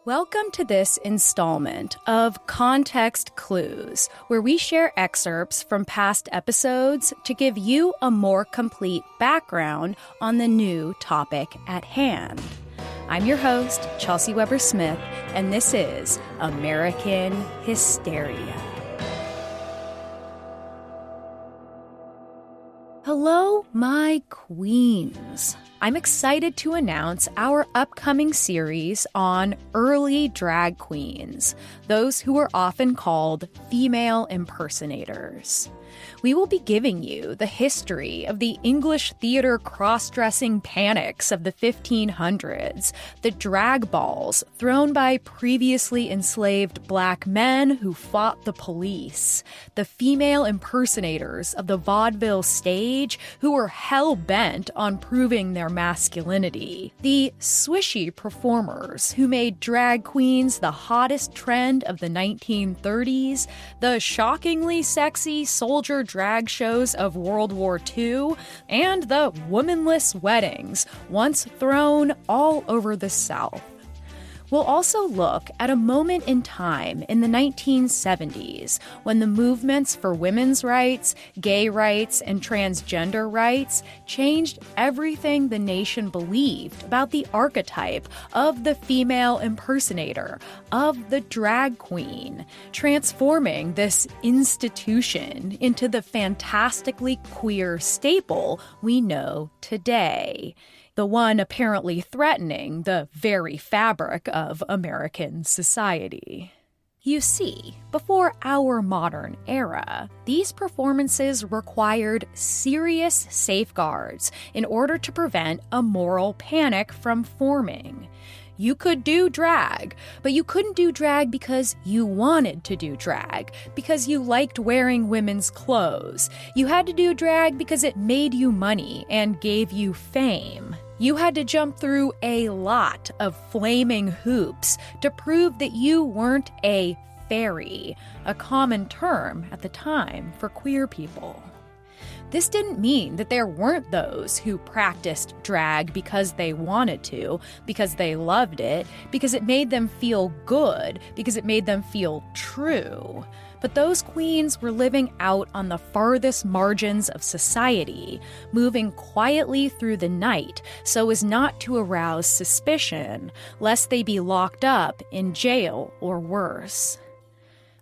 Welcome to this installment of Context Clues, where we share excerpts from past episodes to give you a more complete background on the new topic at hand. I'm your host, Chelsey Weber-Smith, and this is American Hysteria. Hello, my queens. I'm excited to announce our upcoming series on early drag queens, those who are often called female impersonators. We will be giving you the history of the English theater cross-dressing panics of the 1500s, the drag balls thrown by previously enslaved black men who fought the police, the female impersonators of the vaudeville stage who were hell-bent on proving their masculinity, the swishy performers who made drag queens the hottest trend of the 1930s, the shockingly sexy soldier drag shows of World War II, and the womanless weddings once thrown all over the South. We'll also look at a moment in time in the 1970s when the movements for women's rights, gay rights, and transgender rights changed everything the nation believed about the archetype of the female impersonator, of the drag queen, transforming this institution into the fantastically queer staple we know today. The one apparently threatening the very fabric of American society. You see, before our modern era, these performances required serious safeguards in order to prevent a moral panic from forming. You could do drag, but you couldn't do drag because you wanted to do drag, because you liked wearing women's clothes. You had to do drag because it made you money and gave you fame. You had to jump through a lot of flaming hoops to prove that you weren't a fairy, a common term at the time for queer people. This didn't mean that there weren't those who practiced drag because they wanted to, because they loved it, because it made them feel good, because it made them feel true. But those queens were living out on the farthest margins of society, moving quietly through the night so as not to arouse suspicion, lest they be locked up in jail or worse.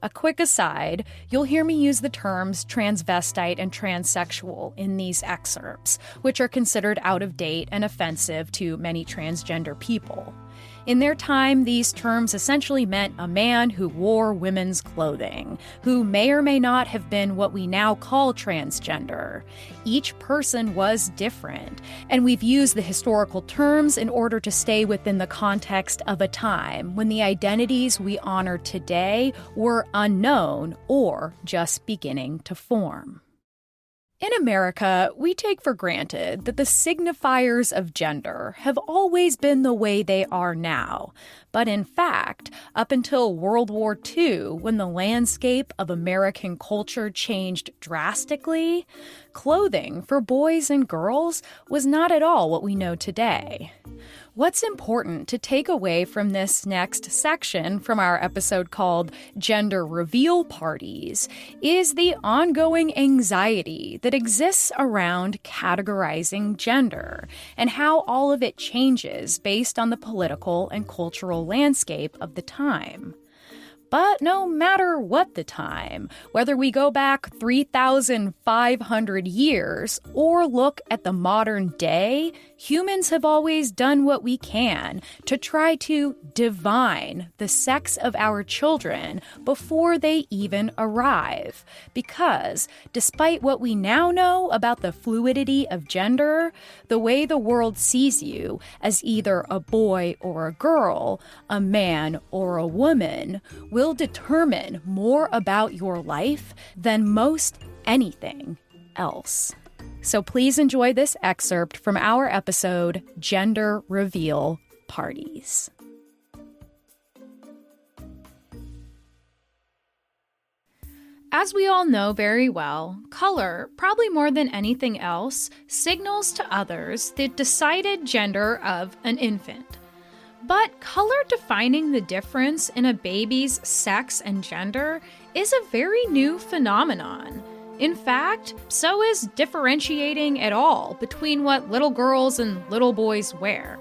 A quick aside, you'll hear me use the terms transvestite and transsexual in these excerpts, which are considered out of date and offensive to many transgender people. In their time, these terms essentially meant a man who wore women's clothing, who may or may not have been what we now call transgender. Each person was different, and we've used the historical terms in order to stay within the context of a time when the identities we honor today were unknown or just beginning to form. In America, we take for granted that the signifiers of gender have always been the way they are now. But in fact, up until World War II, when the landscape of American culture changed drastically, clothing for boys and girls was not at all what we know today. What's important to take away from this next section from our episode called Gender Reveal Parties is the ongoing anxiety that exists around categorizing gender and how all of it changes based on the political and cultural landscape of the time. But no matter what the time, whether we go back 3,500 years or look at the modern day, humans have always done what we can to try to divine the sex of our children before they even arrive. Because despite what we now know about the fluidity of gender, the way the world sees you as either a boy or a girl, a man or a woman, will determine more about your life than most anything else. So please enjoy this excerpt from our episode, Gender Reveal Parties. As we all know very well, color, probably more than anything else, signals to others the decided gender of an infant. But color defining the difference in a baby's sex and gender is a very new phenomenon. In fact, so is differentiating at all between what little girls and little boys wear.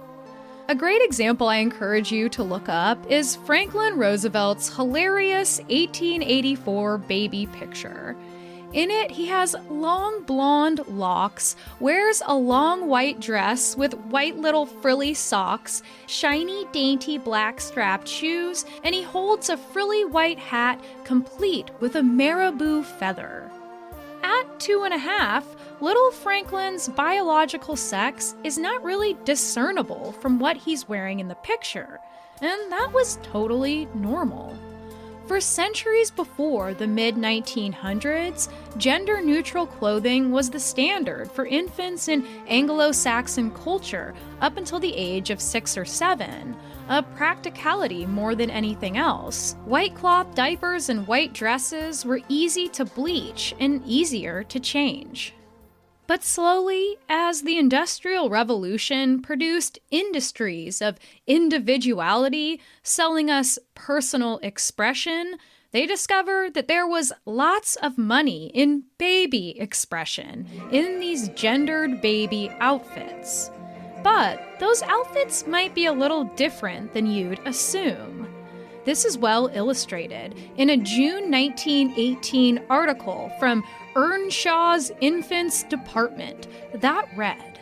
A great example I encourage you to look up is Franklin Roosevelt's hilarious 1884 baby picture. In it, he has long blonde locks, wears a long white dress with white little frilly socks, shiny dainty black strapped shoes, and he holds a frilly white hat complete with a marabou feather. At 2.5, little Franklin's biological sex is not really discernible from what he's wearing in the picture, and that was totally normal. For centuries before the mid-1900s, gender-neutral clothing was the standard for infants in Anglo-Saxon culture up until the age of 6 or 7, a practicality more than anything else. White cloth diapers and white dresses were easy to bleach and easier to change. But slowly, as the Industrial Revolution produced industries of individuality selling us personal expression, they discovered that there was lots of money in baby expression, in these gendered baby outfits. But those outfits might be a little different than you'd assume. This is well illustrated in a June 1918 article from Earnshaw's Infants Department that read,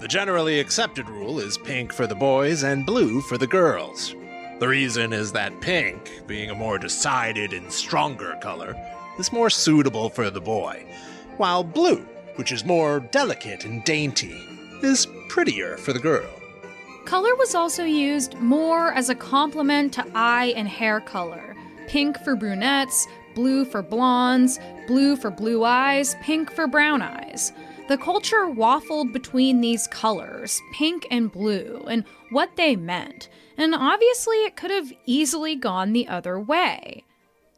"The generally accepted rule is pink for the boys and blue for the girls. The reason is that pink, being a more decided and stronger color, is more suitable for the boy, while blue, which is more delicate and dainty, is prettier for the girl." Color was also used more as a complement to eye and hair color. Pink for brunettes, blue for blondes, blue for blue eyes, pink for brown eyes. The culture waffled between these colors, pink and blue, and what they meant, and obviously it could have easily gone the other way.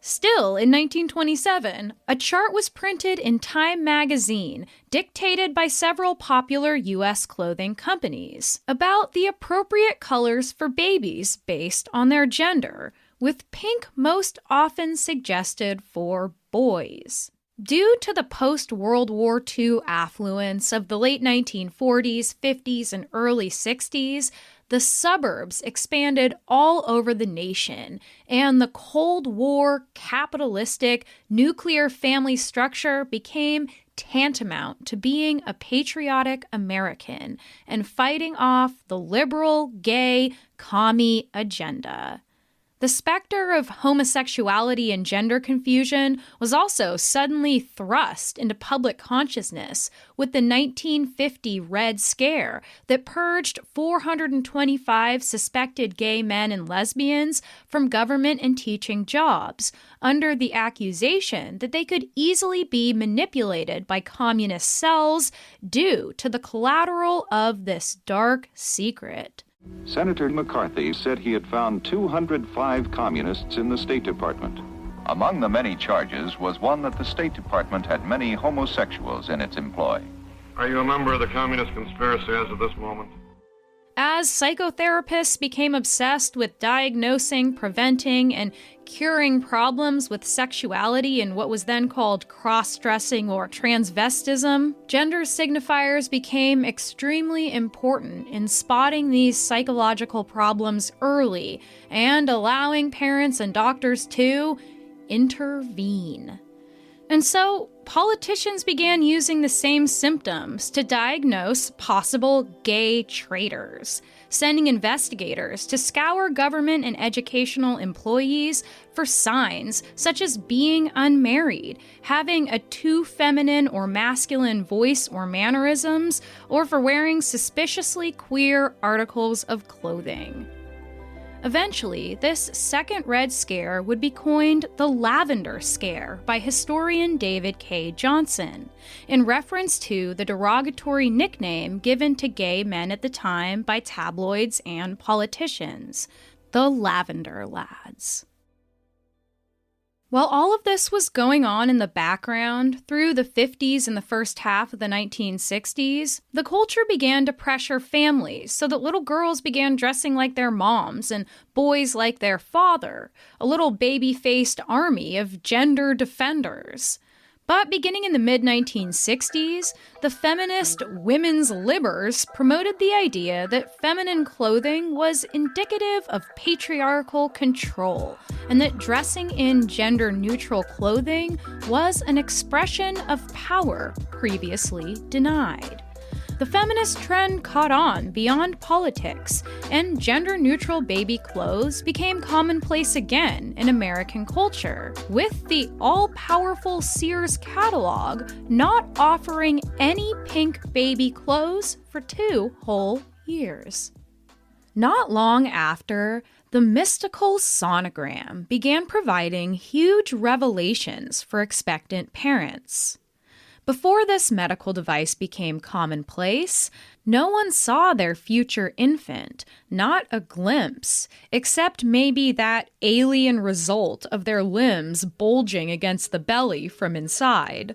Still, in 1927, a chart was printed in Time magazine, dictated by several popular U.S. clothing companies, about the appropriate colors for babies based on their gender, with pink most often suggested for boys. Due to the post-World War II affluence of the late 1940s, 50s, and early 60s, the suburbs expanded all over the nation, and the Cold War capitalistic nuclear family structure became tantamount to being a patriotic American and fighting off the liberal, gay, commie agenda. The specter of homosexuality and gender confusion was also suddenly thrust into public consciousness with the 1950 Red Scare that purged 425 suspected gay men and lesbians from government and teaching jobs, under the accusation that they could easily be manipulated by communist cells due to the collateral of this dark secret. Senator McCarthy said he had found 205 communists in the State Department. Among the many charges was one that the State Department had many homosexuals in its employ. Are you a member of the communist conspiracy as of this moment? As psychotherapists became obsessed with diagnosing, preventing, and curing problems with sexuality in what was then called cross-dressing or transvestism, gender signifiers became extremely important in spotting these psychological problems early and allowing parents and doctors to intervene. And so, politicians began using the same symptoms to diagnose possible gay traitors, sending investigators to scour government and educational employees for signs such as being unmarried, having a too feminine or masculine voice or mannerisms, or for wearing suspiciously queer articles of clothing. Eventually, this second Red Scare would be coined the Lavender Scare by historian David K. Johnson, in reference to the derogatory nickname given to gay men at the time by tabloids and politicians, the Lavender Lads. While all of this was going on in the background through the 50s and the first half of the 1960s, the culture began to pressure families so that little girls began dressing like their moms and boys like their father, a little baby-faced army of gender defenders. But beginning in the mid-1960s, the feminist women's libbers promoted the idea that feminine clothing was indicative of patriarchal control, and that dressing in gender-neutral clothing was an expression of power previously denied. The feminist trend caught on beyond politics, and gender-neutral baby clothes became commonplace again in American culture, with the all-powerful Sears catalog not offering any pink baby clothes for 2 whole years. Not long after, the mystical sonogram began providing huge revelations for expectant parents. Before this medical device became commonplace, no one saw their future infant, not a glimpse, except maybe that alien result of their limbs bulging against the belly from inside.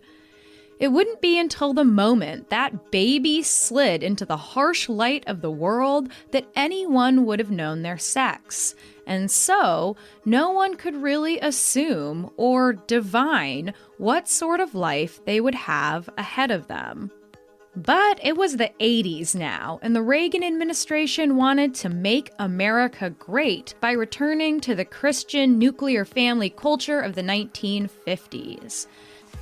It wouldn't be until the moment that baby slid into the harsh light of the world that anyone would have known their sex. And so, no one could really assume or divine what sort of life they would have ahead of them. But it was the 80s now, and the Reagan administration wanted to make America great by returning to the Christian nuclear family culture of the 1950s.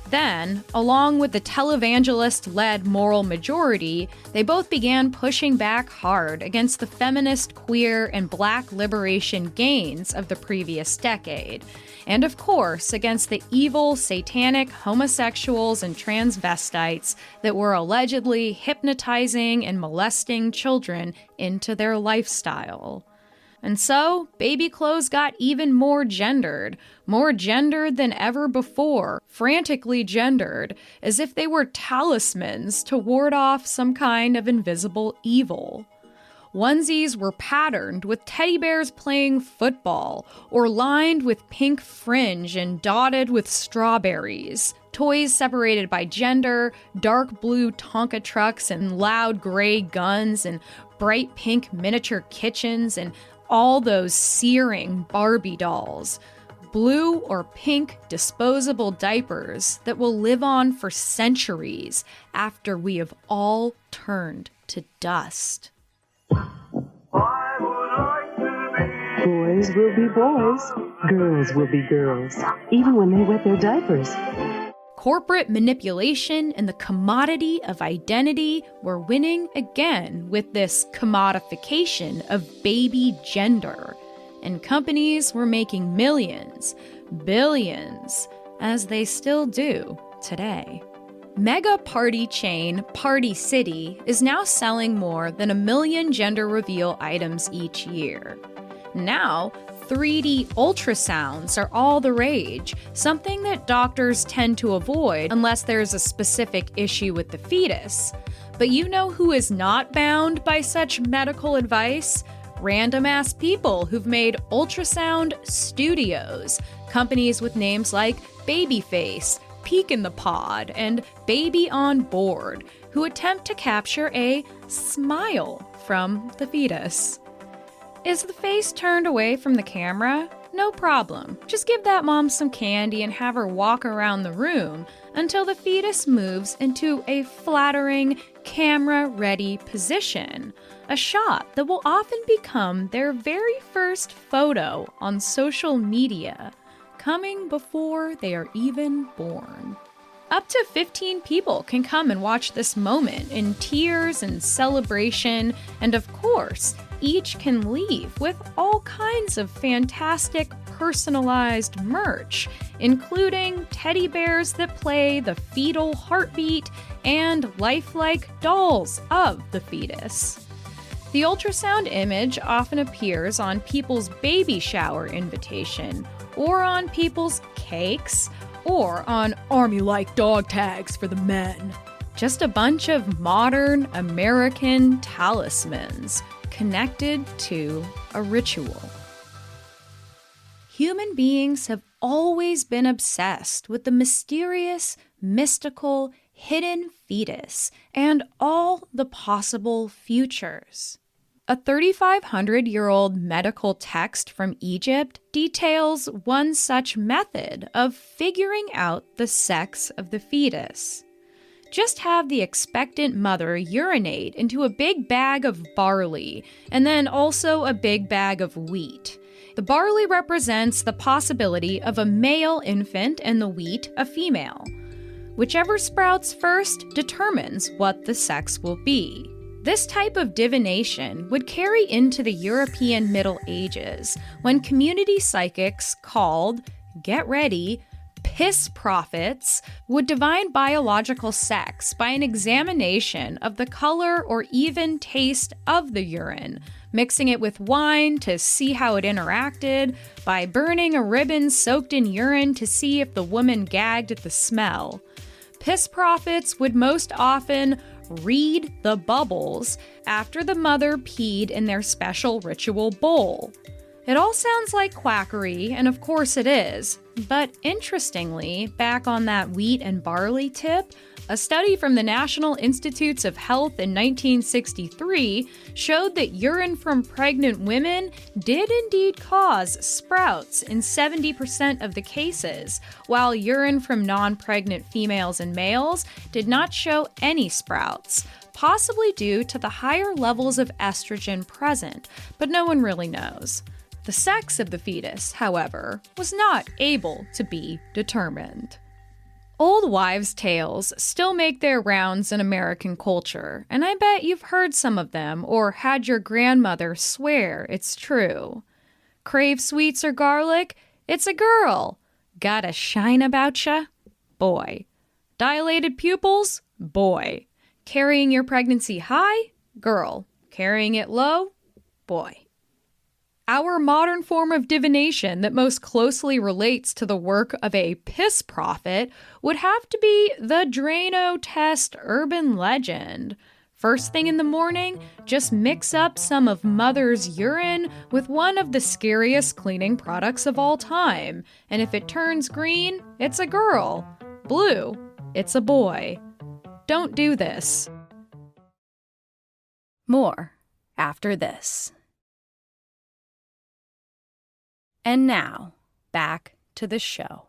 Then, along with the televangelist-led moral majority, they both began pushing back hard against the feminist, queer, and black liberation gains of the previous decade. And of course, against the evil, satanic homosexuals and transvestites that were allegedly hypnotizing and molesting children into their lifestyle. And so, baby clothes got even more gendered than ever before, frantically gendered, as if they were talismans to ward off some kind of invisible evil. Onesies were patterned with teddy bears playing football, or lined with pink fringe and dotted with strawberries. Toys separated by gender, dark blue Tonka trucks and loud gray guns, and bright pink miniature kitchens, and all those searing Barbie dolls. Blue or pink disposable diapers that will live on for centuries after we have all turned to dust. Boys will be boys, girls will be girls, even when they wet their diapers. Corporate manipulation and the commodity of identity were winning again with this commodification of baby gender. And companies were making millions, billions, as they still do today. Mega party chain Party City is now selling more than 1 million gender reveal items each year. Now, 3D ultrasounds are all the rage, something that doctors tend to avoid unless there's a specific issue with the fetus. But you know who is not bound by such medical advice? Random-ass people who've made ultrasound studios, companies with names like Babyface, Peek in the Pod, and Baby on Board, who attempt to capture a smile from the fetus. Is the face turned away from the camera? No problem. Just give that mom some candy and have her walk around the room until the fetus moves into a flattering, camera-ready position. A shot that will often become their very first photo on social media, coming before they are even born. Up to 15 people can come and watch this moment in tears and celebration, and of course, each can leave with all kinds of fantastic personalized merch, including teddy bears that play the fetal heartbeat and lifelike dolls of the fetus. The ultrasound image often appears on people's baby shower invitation, or on people's cakes, or on army-like dog tags for the men. Just a bunch of modern American talismans connected to a ritual. human beings have always been obsessed with the mysterious, mystical, hidden fetus and all the possible futures. A 3,500-year-old medical text from Egypt details one such method of figuring out the sex of the fetus. Just have the expectant mother urinate into a big bag of barley and then also a big bag of wheat. The barley represents the possibility of a male infant and the wheat a female. Whichever sprouts first determines what the sex will be. This type of divination would carry into the European Middle Ages, when community psychics called, get ready, piss prophets would divine biological sex by an examination of the color or even taste of the urine, mixing it with wine to see how it interacted, by burning a ribbon soaked in urine to see if the woman gagged at the smell. Piss prophets would most often read the bubbles after the mother peed in their special ritual bowl. It all sounds like quackery, and of course it is. But interestingly, back on that wheat and barley tip, a study from the National Institutes of Health in 1963 showed that urine from pregnant women did indeed cause sprouts in 70% of the cases, while urine from non-pregnant females and males did not show any sprouts, possibly due to the higher levels of estrogen present, but no one really knows. The sex of the fetus, however, was not able to be determined. Old wives' tales still make their rounds in American culture, and I bet you've heard some of them or had your grandmother swear it's true. Crave sweets or garlic? It's a girl. Got a shine about ya? Boy. Dilated pupils? Boy. Carrying your pregnancy high? Girl. Carrying it low? Boy. Our modern form of divination that most closely relates to the work of a piss prophet would have to be the Drano test urban legend. First thing in the morning, just mix up some of mother's urine with one of the scariest cleaning products of all time. And if it turns green, it's a girl. Blue, it's a boy. Don't do this. More after this. And now, back to the show.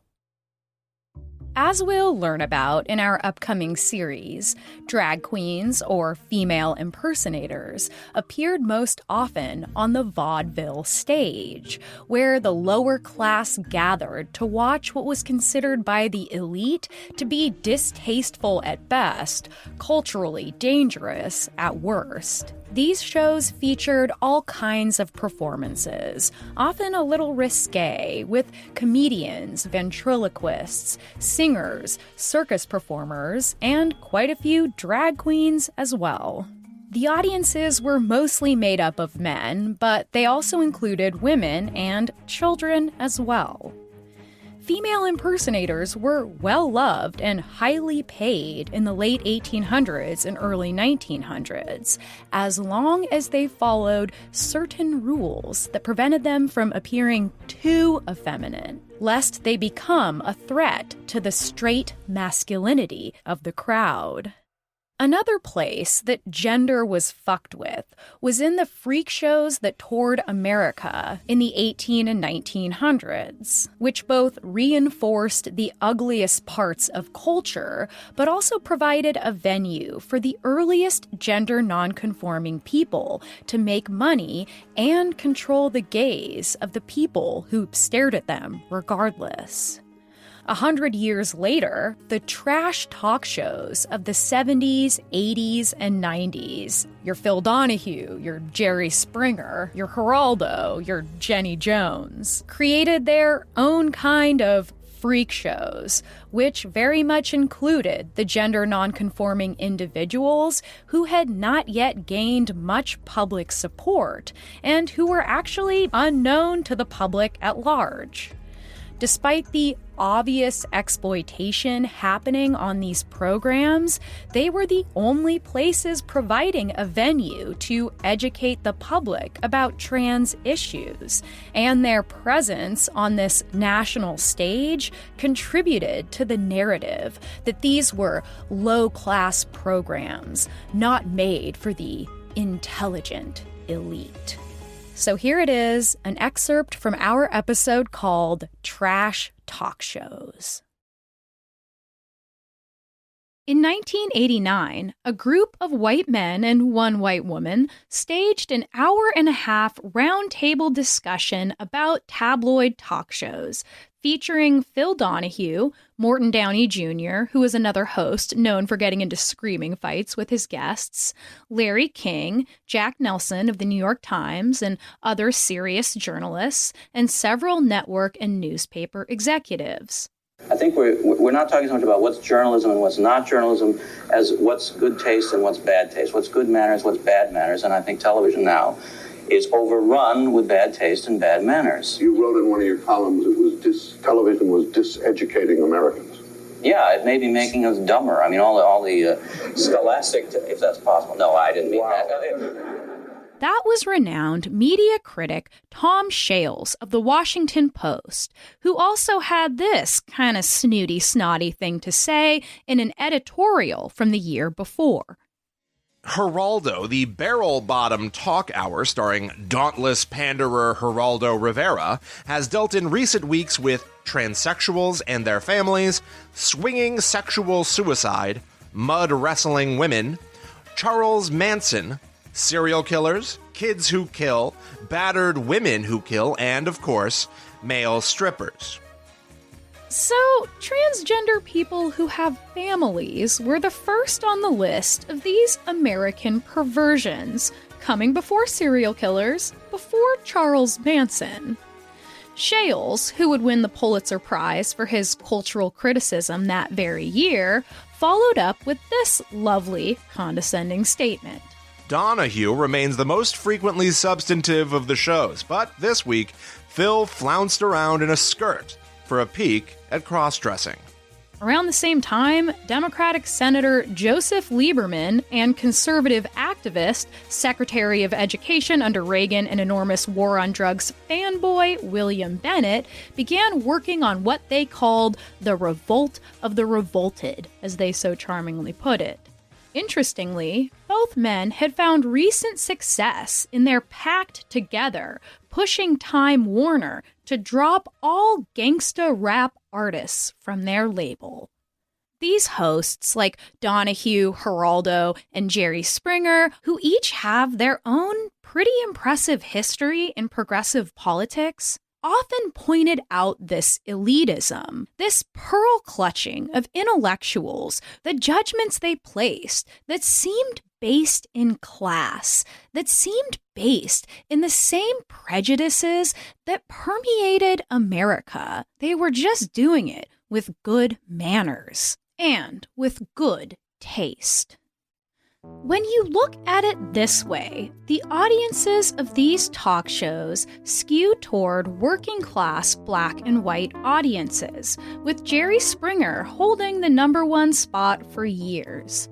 As we'll learn about in our upcoming series, drag queens, or female impersonators, appeared most often on the vaudeville stage, where the lower class gathered to watch what was considered by the elite to be distasteful at best, culturally dangerous at worst. These shows featured all kinds of performances, often a little risque, with comedians, ventriloquists, singers, circus performers, and quite a few drag queens as well. The audiences were mostly made up of men, but they also included women and children as well. Female impersonators were well-loved and highly paid in the late 1800s and early 1900s, as long as they followed certain rules that prevented them from appearing too effeminate, lest they become a threat to the straight masculinity of the crowd. Another place that gender was fucked with was in the freak shows that toured America in the 18 and 1900s, which both reinforced the ugliest parts of culture, but also provided a venue for the earliest gender nonconforming people to make money and control the gaze of the people who stared at them regardless. 100 years later, the trash talk shows of the 70s, 80s, and 90s, your Phil Donahue, your Jerry Springer, your Geraldo, your Jenny Jones, created their own kind of freak shows, which very much included the gender nonconforming individuals who had not yet gained much public support and who were actually unknown to the public at large. Despite the obvious exploitation happening on these programs, they were the only places providing a venue to educate the public about trans issues, and their presence on this national stage contributed to the narrative that these were low-class programs, not made for the intelligent elite. So here it is, an excerpt from our episode called Trash Talk Shows. In 1989, a group of white men and one white woman staged an hour-and-a-half roundtable discussion about tabloid talk shows featuring Phil Donahue, Morton Downey Jr., who is another host known for getting into screaming fights with his guests, Larry King, Jack Nelson of the New York Times, and other serious journalists, and several network and newspaper executives. I think we're not talking so much about what's journalism and what's not journalism as what's good taste and what's bad taste, what's good manners, what's bad manners, and I think television now is overrun with bad taste and bad manners. You wrote in one of your columns television was diseducating Americans. Yeah, it may be making us dumber. I mean, all the scholastic, if that's possible. No, I didn't mean that. That was renowned media critic Tom Shales of The Washington Post, who also had this kind of snooty, snotty thing to say in an editorial from the year before. Geraldo, the barrel-bottom talk hour starring dauntless panderer Geraldo Rivera, has dealt in recent weeks with transsexuals and their families, swinging sexual suicide, mud-wrestling women, Charles Manson, serial killers, kids who kill, battered women who kill, and, of course, male strippers. So, transgender people who have families were the first on the list of these American perversions, coming before serial killers, before Charles Manson. Shales, who would win the Pulitzer Prize for his cultural criticism that very year, followed up with this lovely, condescending statement. Donahue remains the most frequently substantive of the shows, but this week, Phil flounced around in a skirt for a peek at cross-dressing. Around the same time, Democratic Senator Joseph Lieberman and conservative activist, Secretary of Education under Reagan and enormous war on drugs fanboy William Bennett began working on what they called the Revolt of the Revolted, as they so charmingly put it. Interestingly, both men had found recent success in their pact together, pushing Time Warner to drop all gangsta rap artists from their label. These hosts, like Donahue, Geraldo, and Jerry Springer, who each have their own pretty impressive history in progressive politics, often pointed out this elitism, this pearl-clutching of intellectuals, the judgments they placed that seemed based in class, that seemed based in the same prejudices that permeated America. They were just doing it with good manners and with good taste. When you look at it this way, the audiences of these talk shows skew toward working-class black and white audiences, with Jerry Springer holding the #1 spot for years.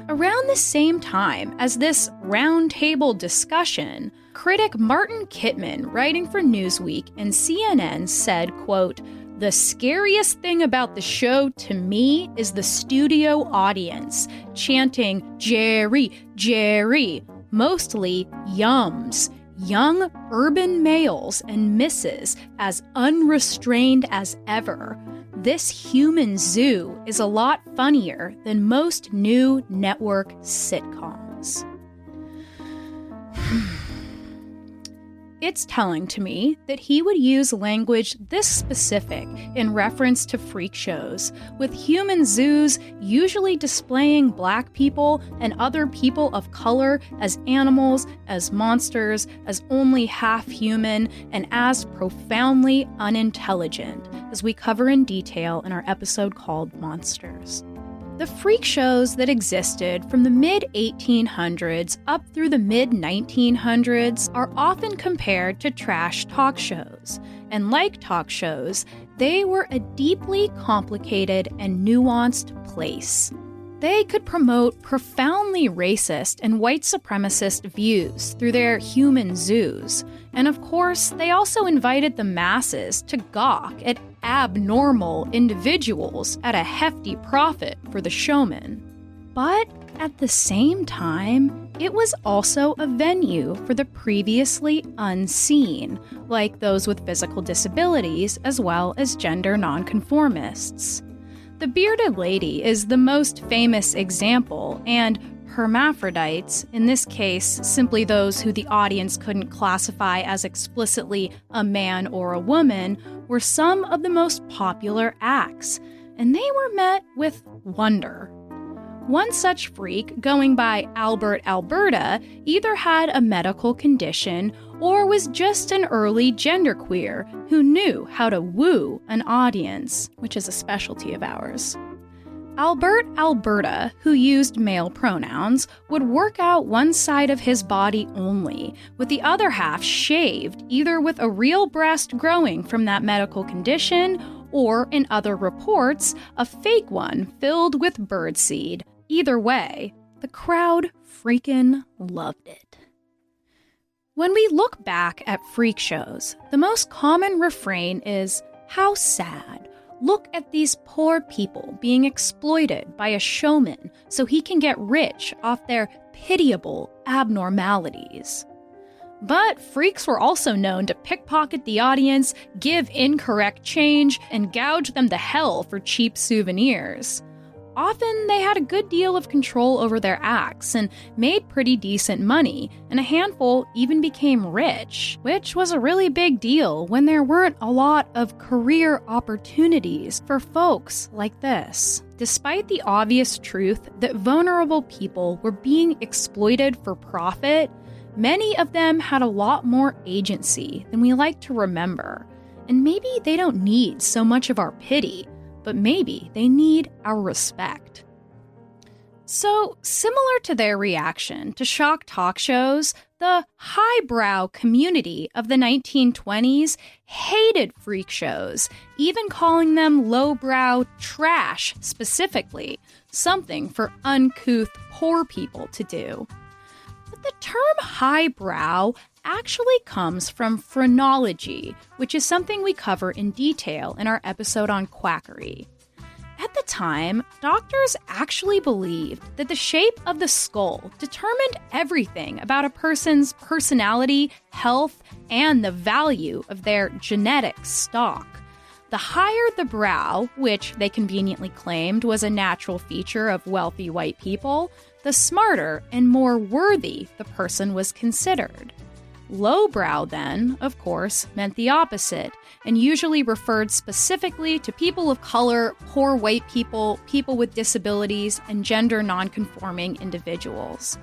Around the same time as this roundtable discussion, critic Martin Kittman, writing for Newsweek and CNN, said, quote, "The scariest thing about the show to me is the studio audience chanting, 'Jerry, Jerry,' mostly yums, young urban males and misses as unrestrained as ever. This human zoo is a lot funnier than most new network sitcoms." It's telling to me that he would use language this specific in reference to freak shows, with human zoos usually displaying black people and other people of color as animals, as monsters, as only half human, and as profoundly unintelligent, as we cover in detail in our episode called Monsters. The freak shows that existed from the mid-1800s up through the mid-1900s are often compared to trash talk shows, and like talk shows, they were a deeply complicated and nuanced place. They could promote profoundly racist and white supremacist views through their human zoos, and of course, they also invited the masses to gawk at abnormal individuals at a hefty profit for the showman. But at the same time, it was also a venue for the previously unseen, like those with physical disabilities as well as gender nonconformists. The bearded lady is the most famous example, and hermaphrodites, in this case simply those who the audience couldn't classify as explicitly a man or a woman, were some of the most popular acts, and they were met with wonder. One such freak, going by Albert Alberta, either had a medical condition or was just an early genderqueer who knew how to woo an audience, which is a specialty of ours. Albert Alberta, who used male pronouns, would work out one side of his body only, with the other half shaved, either with a real breast growing from that medical condition, or, in other reports, a fake one filled with birdseed. Either way, the crowd freaking loved it. When we look back at freak shows, the most common refrain is, "How sad. Look at these poor people being exploited by a showman so he can get rich off their pitiable abnormalities." But freaks were also known to pickpocket the audience, give incorrect change, and gouge them to hell for cheap souvenirs. Often, they had a good deal of control over their acts and made pretty decent money, and a handful even became rich, which was a really big deal when there weren't a lot of career opportunities for folks like this. Despite the obvious truth that vulnerable people were being exploited for profit, many of them had a lot more agency than we like to remember, and maybe they don't need so much of our pity, but maybe they need our respect. So, similar to their reaction to shock talk shows, the highbrow community of the 1920s hated freak shows, even calling them lowbrow trash specifically, something for uncouth poor people to do. But the term highbrow actually comes from phrenology, which is something we cover in detail in our episode on quackery. At the time, doctors actually believed that the shape of the skull determined everything about a person's personality, health, and the value of their genetic stock. The higher the brow, which they conveniently claimed was a natural feature of wealthy white people, the smarter and more worthy the person was considered. Lowbrow, then, of course, meant the opposite, and usually referred specifically to people of color, poor white people, people with disabilities, and gender nonconforming individuals.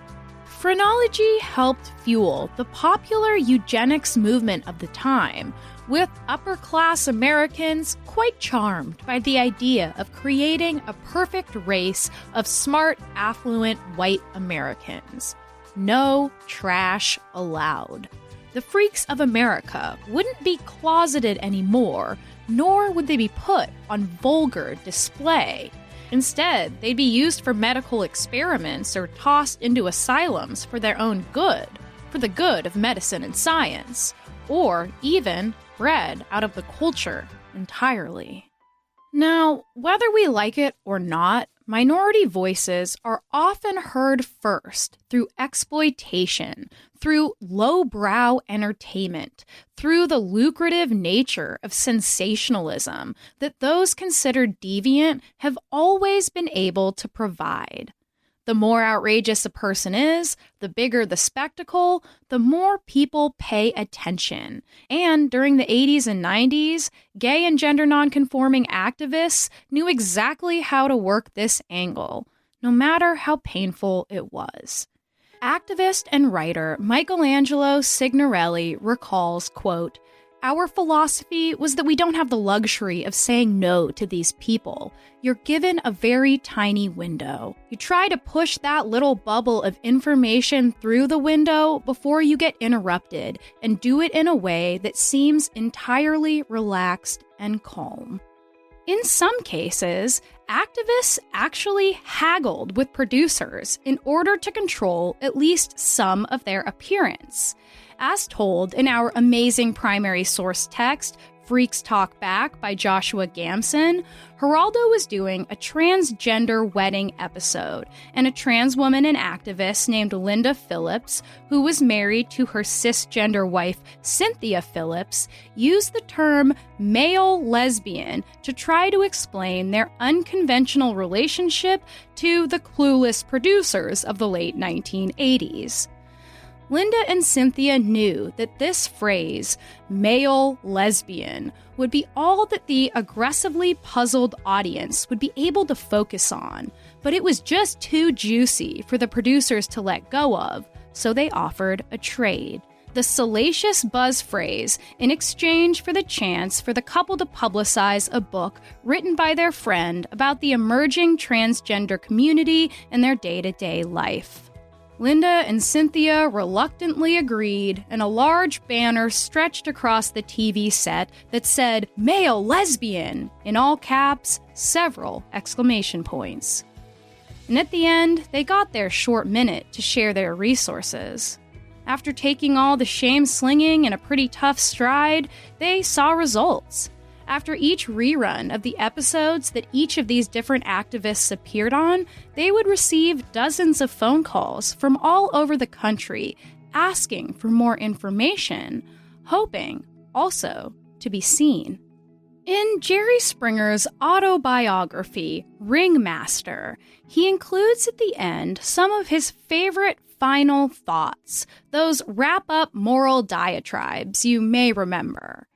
Phrenology helped fuel the popular eugenics movement of the time, with upper-class Americans quite charmed by the idea of creating a perfect race of smart, affluent white Americans. No trash allowed. The freaks of America wouldn't be closeted anymore, nor would they be put on vulgar display. Instead, they'd be used for medical experiments or tossed into asylums for their own good, for the good of medicine and science, or even bred out of the culture entirely. Now, whether we like it or not, minority voices are often heard first through exploitation, through lowbrow entertainment, through the lucrative nature of sensationalism that those considered deviant have always been able to provide. The more outrageous a person is, the bigger the spectacle, the more people pay attention. And during the 80s and 90s, gay and gender nonconforming activists knew exactly how to work this angle, no matter how painful it was. Activist and writer Michelangelo Signorelli recalls, quote, Our philosophy was that we don't have the luxury of saying no to these people. You're given a very tiny window. You try to push that little bubble of information through the window before you get interrupted, and do it in a way that seems entirely relaxed and calm. In some cases, activists actually haggled with producers in order to control at least some of their appearance. As told in our amazing primary source text, Freaks Talk Back by Joshua Gamson, Geraldo was doing a transgender wedding episode, and a trans woman and activist named Linda Phillips, who was married to her cisgender wife Cynthia Phillips, used the term male lesbian to try to explain their unconventional relationship to the clueless producers of the late 1980s. Linda and Cynthia knew that this phrase, male lesbian, would be all that the aggressively puzzled audience would be able to focus on, but it was just too juicy for the producers to let go of, so they offered a trade. The salacious buzz phrase in exchange for the chance for the couple to publicize a book written by their friend about the emerging transgender community and their day-to-day life. Linda and Cynthia reluctantly agreed, and a large banner stretched across the TV set that said, "Male lesbian," in all caps, several exclamation points. And at the end, they got their short minute to share their resources. After taking all the shame-slinging in a pretty tough stride, they saw results. After each rerun of the episodes that each of these different activists appeared on, they would receive dozens of phone calls from all over the country asking for more information, hoping also to be seen. In Jerry Springer's autobiography, Ringmaster, he includes at the end some of his favorite final thoughts, those wrap-up moral diatribes you may remember.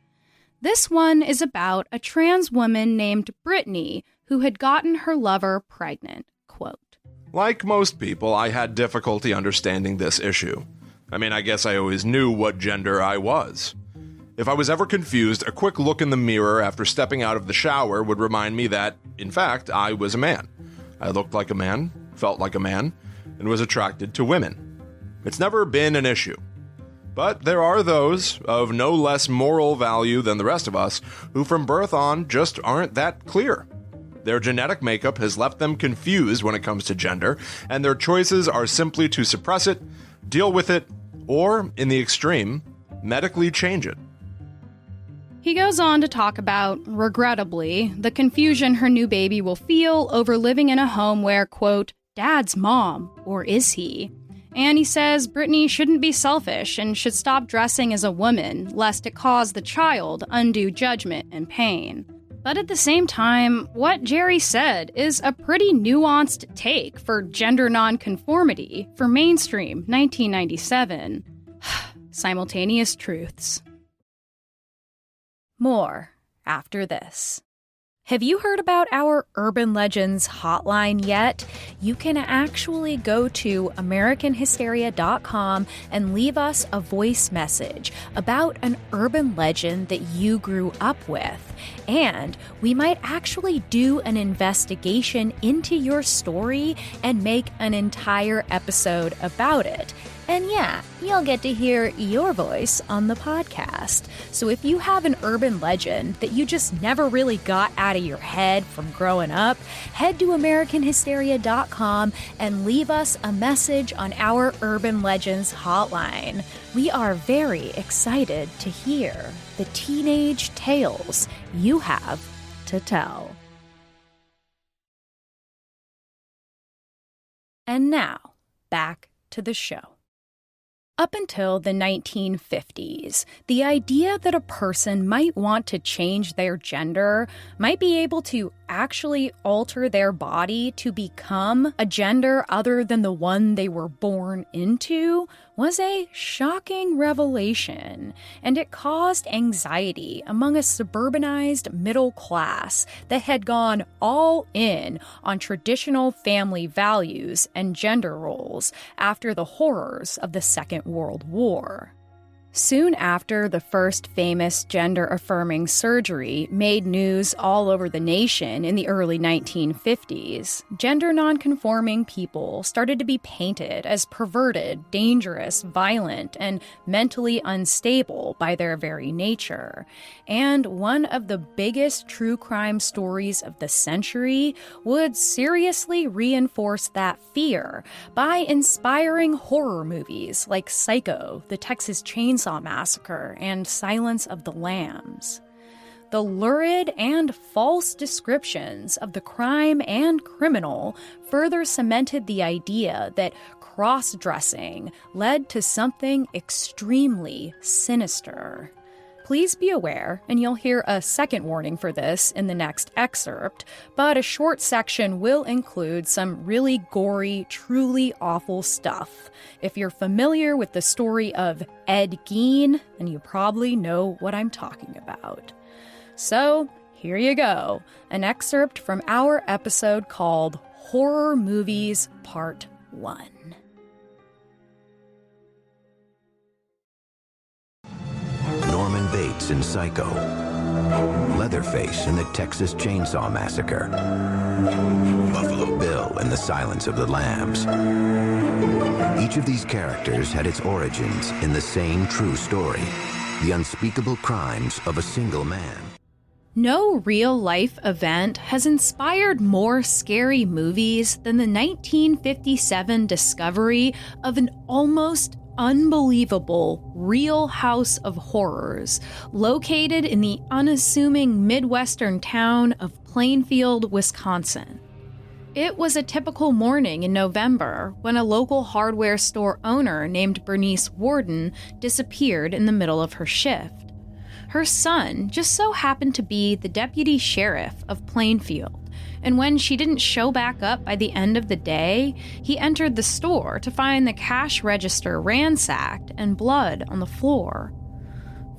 This one is about a trans woman named Brittany who had gotten her lover pregnant. Quote, "Like most people, I had difficulty understanding this issue. I guess I always knew what gender I was. If I was ever confused, a quick look in the mirror after stepping out of the shower would remind me that, in fact, I was a man. I looked like a man, felt like a man, and was attracted to women. It's never been an issue. But there are those, of no less moral value than the rest of us, who from birth on just aren't that clear. Their genetic makeup has left them confused when it comes to gender, and their choices are simply to suppress it, deal with it, or, in the extreme, medically change it." He goes on to talk about, regrettably, the confusion her new baby will feel over living in a home where, quote, "Dad's mom, or is he?" And he says Brittany shouldn't be selfish and should stop dressing as a woman, lest it cause the child undue judgment and pain. But at the same time, what Jerry said is a pretty nuanced take for gender nonconformity for mainstream 1997. Simultaneous truths. More after this. Have you heard about our Urban Legends hotline yet? You can actually go to AmericanHysteria.com and leave us a voice message about an urban legend that you grew up with. And we might actually do an investigation into your story and make an entire episode about it. And yeah, you'll get to hear your voice on the podcast. So if you have an urban legend that you just never really got out of your head from growing up, head to AmericanHysteria.com and leave us a message on our Urban Legends hotline. We are very excited to hear the teenage tales you have to tell. And now, back to the show. Up until the 1950s, the idea that a person might want to change their gender, might be able to actually alter their body to become a gender other than the one they were born into, was a shocking revelation, and it caused anxiety among a suburbanized middle class that had gone all in on traditional family values and gender roles after the horrors of the Second World War. Soon after the first famous gender-affirming surgery made news all over the nation in the early 1950s, gender nonconforming people started to be painted as perverted, dangerous, violent, and mentally unstable by their very nature. And one of the biggest true crime stories of the century would seriously reinforce that fear by inspiring horror movies like Psycho, The Texas Chainsaw Massacre, and Silence of the Lambs. The lurid and false descriptions of the crime and criminal further cemented the idea that cross-dressing led to something extremely sinister. Please be aware, and you'll hear a second warning for this in the next excerpt, but a short section will include some really gory, truly awful stuff. If you're familiar with the story of Ed Gein, then you probably know what I'm talking about. So, here you go, an excerpt from our episode called Horror Movies Part 1. Norman Bates in Psycho, Leatherface in the Texas Chainsaw Massacre, Buffalo Bill in the Silence of the Lambs. Each of these characters had its origins in the same true story, the unspeakable crimes of a single man. No real-life event has inspired more scary movies than the 1957 discovery of an almost unbelievable real house of horrors located in the unassuming Midwestern town of Plainfield, Wisconsin. It was a typical morning in November when a local hardware store owner named Bernice Worden disappeared in the middle of her shift. Her son just so happened to be the deputy sheriff of Plainfield, and when she didn't show back up by the end of the day, he entered the store to find the cash register ransacked and blood on the floor.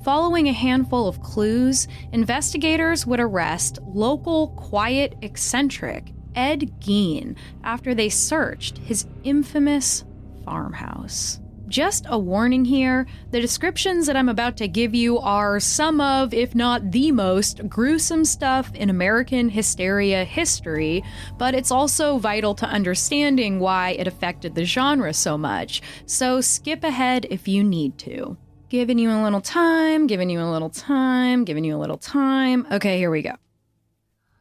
Following a handful of clues, investigators would arrest local, quiet, eccentric Ed Gein after they searched his infamous farmhouse. Just a warning here, the descriptions that I'm about to give you are some of, if not the most, gruesome stuff in American hysteria history, but it's also vital to understanding why it affected the genre so much, so skip ahead if you need to. Giving you a little time, giving you a little time, giving you a little time. Okay, here we go.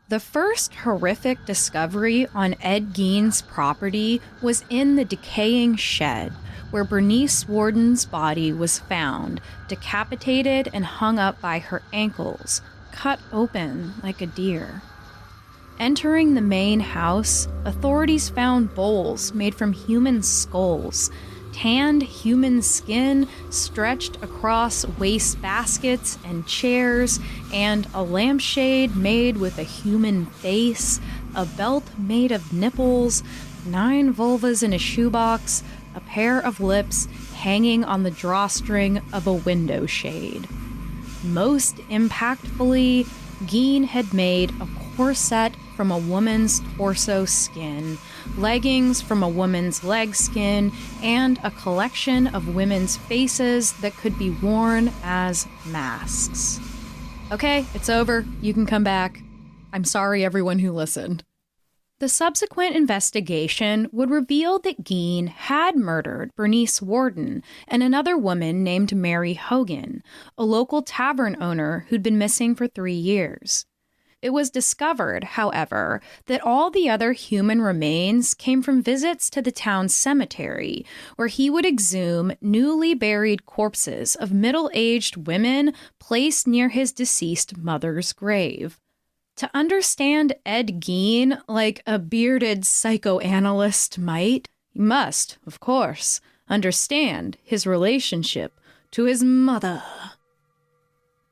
The first horrific discovery on Ed Gein's property was in the decaying shed, where Bernice Worden's body was found, decapitated and hung up by her ankles, cut open like a deer. Entering the main house, authorities found bowls made from human skulls, tanned human skin stretched across waste baskets and chairs, and a lampshade made with a human face, a belt made of nipples, 9 vulvas in a shoebox, a pair of lips hanging on the drawstring of a window shade. Most impactfully, Gein had made a corset from a woman's torso skin, leggings from a woman's leg skin, and a collection of women's faces that could be worn as masks. Okay, it's over. You can come back. I'm sorry, everyone who listened. The subsequent investigation would reveal that Gein had murdered Bernice Worden and another woman named Mary Hogan, a local tavern owner who'd been missing for 3 years. It was discovered, however, that all the other human remains came from visits to the town's cemetery, where he would exhume newly buried corpses of middle-aged women placed near his deceased mother's grave. To understand Ed Gein like a bearded psychoanalyst might, you must, of course, understand his relationship to his mother.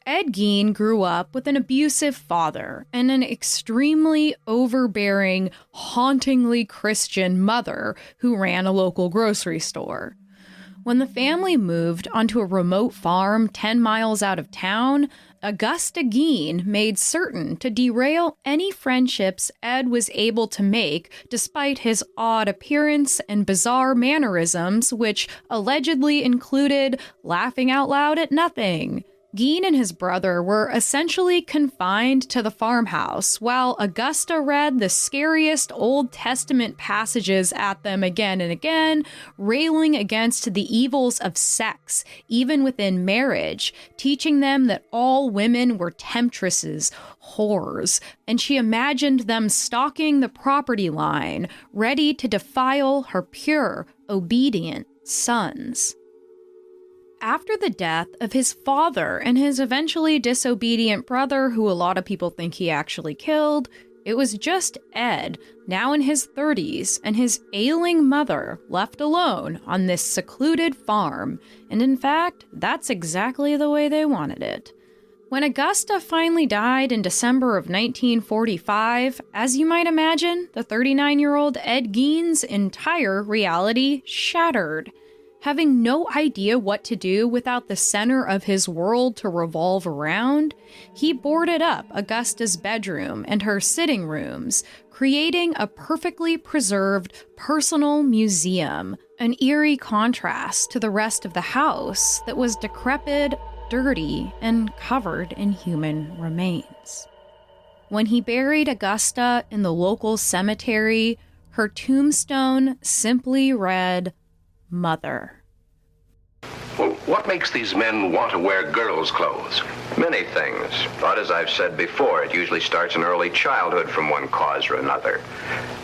Ed Gein grew up with an abusive father and an extremely overbearing, hauntingly Christian mother who ran a local grocery store. When the family moved onto a remote farm 10 miles out of town, Augusta Gein made certain to derail any friendships Ed was able to make despite his odd appearance and bizarre mannerisms, which allegedly included laughing out loud at nothing. Gein and his brother were essentially confined to the farmhouse, while Augusta read the scariest Old Testament passages at them again and again, railing against the evils of sex, even within marriage, teaching them that all women were temptresses, whores, and she imagined them stalking the property line, ready to defile her pure, obedient sons. After the death of his father and his eventually disobedient brother, who a lot of people think he actually killed, it was just Ed, now in his 30s, and his ailing mother left alone on this secluded farm. And in fact, that's exactly the way they wanted it. When Augusta finally died in December of 1945, as you might imagine, the 39-year-old Ed Gein's entire reality shattered. Having no idea what to do without the center of his world to revolve around, he boarded up Augusta's bedroom and her sitting rooms, creating a perfectly preserved personal museum, an eerie contrast to the rest of the house that was decrepit, dirty, and covered in human remains. When he buried Augusta in the local cemetery, her tombstone simply read, Mother. Well, what makes these men want to wear girls' clothes? Many things, but as I've said before, it usually starts in early childhood from one cause or another.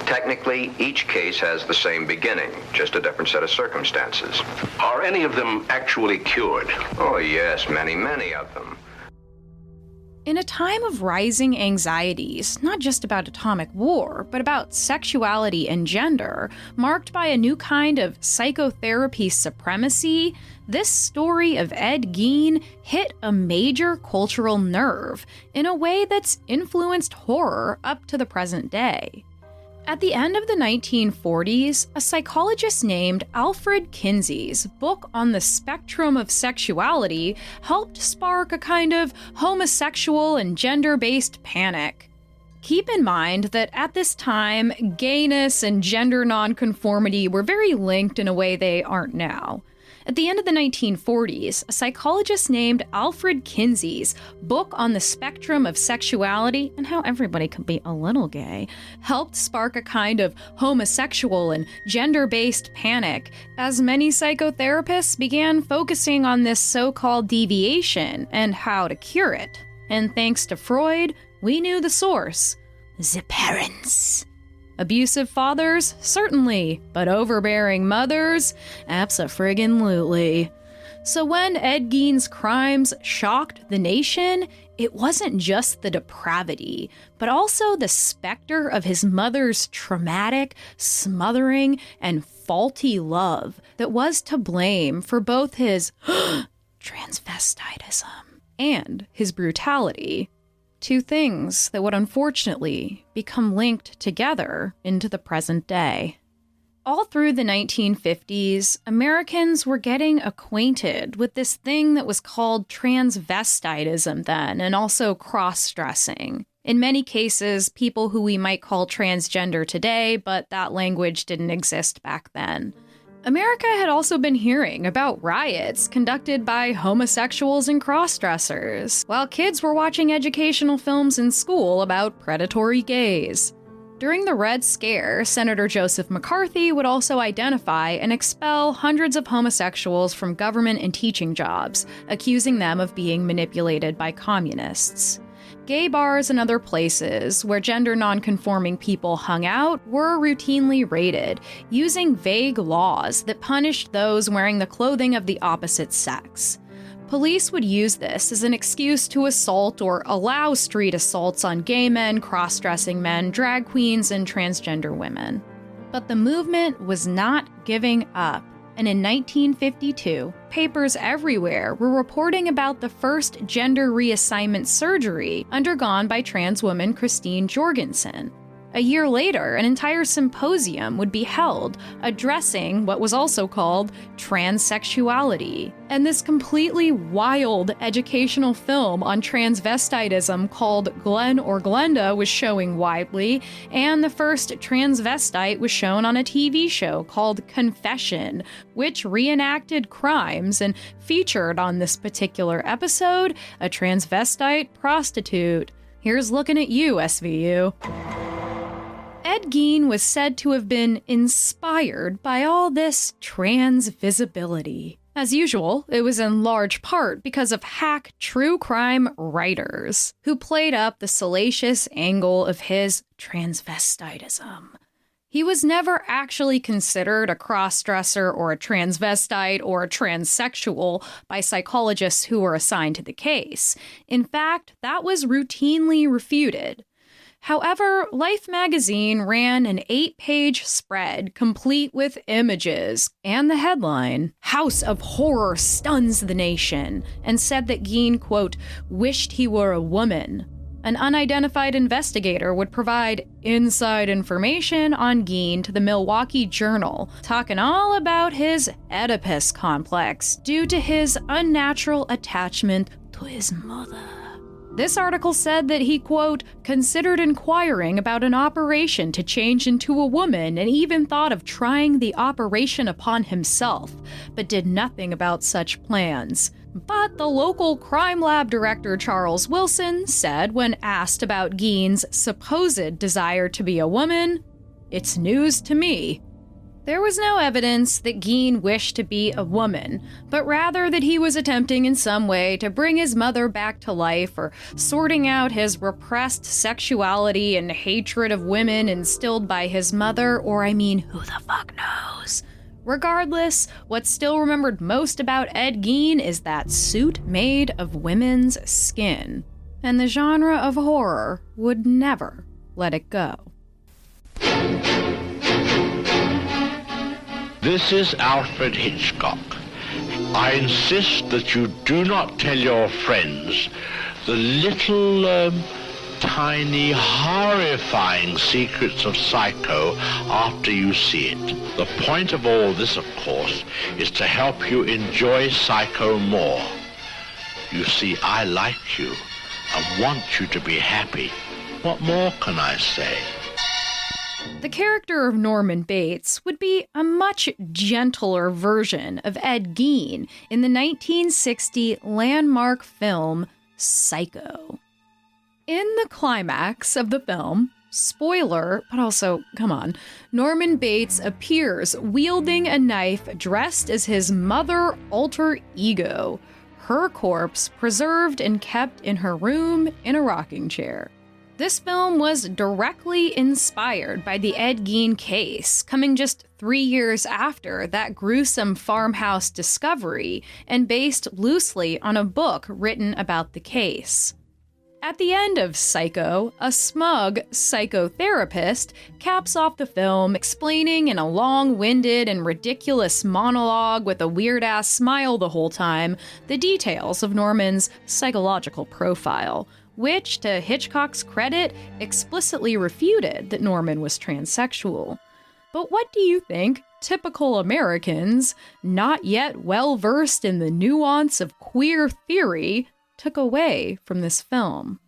Technically, each case has the same beginning, just a different set of circumstances. Are any of them actually cured? Oh yes, many of them. In a time of rising anxieties, not just about atomic war, but about sexuality and gender, marked by a new kind of psychotherapy supremacy, this story of Ed Gein hit a major cultural nerve in a way that's influenced horror up to the present day. At the end of the 1940s, a psychologist named Alfred Kinsey's book on the spectrum of sexuality helped spark a kind of homosexual and gender-based panic. Keep in mind that at this time, gayness and gender nonconformity were very linked in a way they aren't now. At the end of the 1940s, a psychologist named Alfred Kinsey's book on the spectrum of sexuality and how everybody could be a little gay helped spark a kind of homosexual and gender-based panic as many psychotherapists began focusing on this so-called deviation and how to cure it. And thanks to Freud, we knew the source: the parents. Abusive fathers? Certainly, but overbearing mothers? Abso-friggin-lutely. So when Ed Gein's crimes shocked the nation, it wasn't just the depravity, but also the specter of his mother's traumatic, smothering, and faulty love that was to blame for both his transvestitism and his brutality. Two things that would unfortunately become linked together into the present day. All through the 1950s, Americans were getting acquainted with this thing that was called transvestitism then, and also cross-dressing. In many cases, people who we might call transgender today, but that language didn't exist back then. America had also been hearing about riots conducted by homosexuals and cross-dressers, while kids were watching educational films in school about predatory gays. During the Red Scare, Senator Joseph McCarthy would also identify and expel hundreds of homosexuals from government and teaching jobs, accusing them of being manipulated by communists. Gay bars and other places where gender nonconforming people hung out were routinely raided, using vague laws that punished those wearing the clothing of the opposite sex. Police would use this as an excuse to assault or allow street assaults on gay men, cross-dressing men, drag queens, and transgender women. But the movement was not giving up. And in 1952, papers everywhere were reporting about the first gender reassignment surgery undergone by trans woman Christine Jorgensen. A year later, an entire symposium would be held addressing what was also called transsexuality. And this completely wild educational film on transvestitism called Glenn or Glenda was showing widely, and the first transvestite was shown on a TV show called Confession, which reenacted crimes and featured on this particular episode a transvestite prostitute. Here's looking at you, SVU. Ed Gein was said to have been inspired by all this trans visibility. As usual, it was in large part because of hack true crime writers who played up the salacious angle of his transvestitism. He was never actually considered a crossdresser or a transvestite or a transsexual by psychologists who were assigned to the case. In fact, that was routinely refuted. However, Life magazine ran an 8-page spread complete with images and the headline, "House of Horror Stuns the Nation," and said that Gein, quote, "wished he were a woman." An unidentified investigator would provide inside information on Gein to the Milwaukee Journal, talking all about his Oedipus complex due to his unnatural attachment to his mother. This article said that he, quote, considered inquiring about an operation to change into a woman and even thought of trying the operation upon himself, but did nothing about such plans. But the local crime lab director, Charles Wilson, said when asked about Gein's supposed desire to be a woman, "It's news to me." There was no evidence that Gein wished to be a woman, but rather that he was attempting in some way to bring his mother back to life or sorting out his repressed sexuality and hatred of women instilled by his mother, or who the fuck knows? Regardless, what's still remembered most about Ed Gein is that suit made of women's skin. And the genre of horror would never let it go. This is Alfred Hitchcock. I insist that you do not tell your friends the little, tiny, horrifying secrets of Psycho after you see it. The point of all this, of course, is to help you enjoy Psycho more. You see, I like you and want you to be happy. What more can I say? The character of Norman Bates would be a much gentler version of Ed Gein in the 1960 landmark film Psycho. In the climax of the film, spoiler, but also, come on, Norman Bates appears wielding a knife dressed as his mother alter ego, her corpse preserved and kept in her room in a rocking chair. This film was directly inspired by the Ed Gein case, coming just 3 years after that gruesome farmhouse discovery, and based loosely on a book written about the case. At the end of Psycho, a smug psychotherapist caps off the film explaining in a long-winded and ridiculous monologue with a weird-ass smile the whole time the details of Norman's psychological profile, which, to Hitchcock's credit, explicitly refuted that Norman was transsexual. But what do you think typical Americans, not yet well-versed in the nuance of queer theory, took away from this film?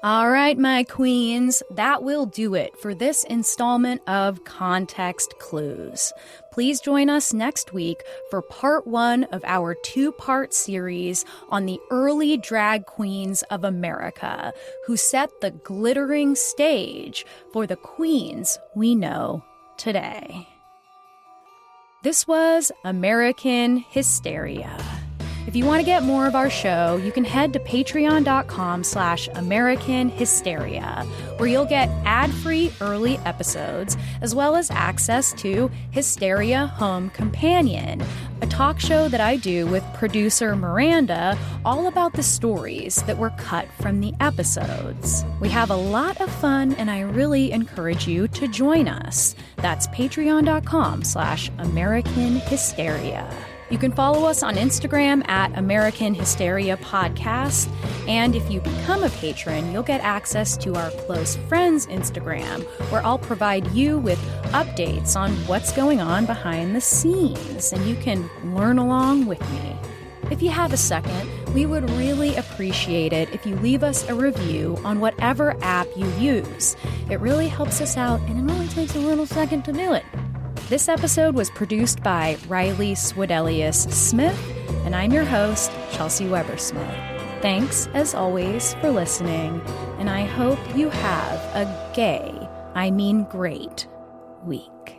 All right, my queens, that will do it for this installment of Context Clues. Please join us next week for part 1 of our 2-part series on the early drag queens of America, who set the glittering stage for the queens we know today. This was American Hysteria. If you want to get more of our show, you can head to patreon.com/American Hysteria, where you'll get ad-free early episodes, as well as access to Hysteria Home Companion, a talk show that I do with producer Miranda, all about the stories that were cut from the episodes. We have a lot of fun, and I really encourage you to join us. That's patreon.com/American Hysteria. You can follow us on Instagram at American Hysteria Podcast. And if you become a patron, you'll get access to our close friends Instagram, where I'll provide you with updates on what's going on behind the scenes, and you can learn along with me. If you have a second, we would really appreciate it if you leave us a review on whatever app you use. It really helps us out, and it only takes a little second to do it. This episode was produced by Riley Swedelius-Smith, and I'm your host, Chelsey Weber-Smith. Thanks, as always, for listening, and I hope you have a great week.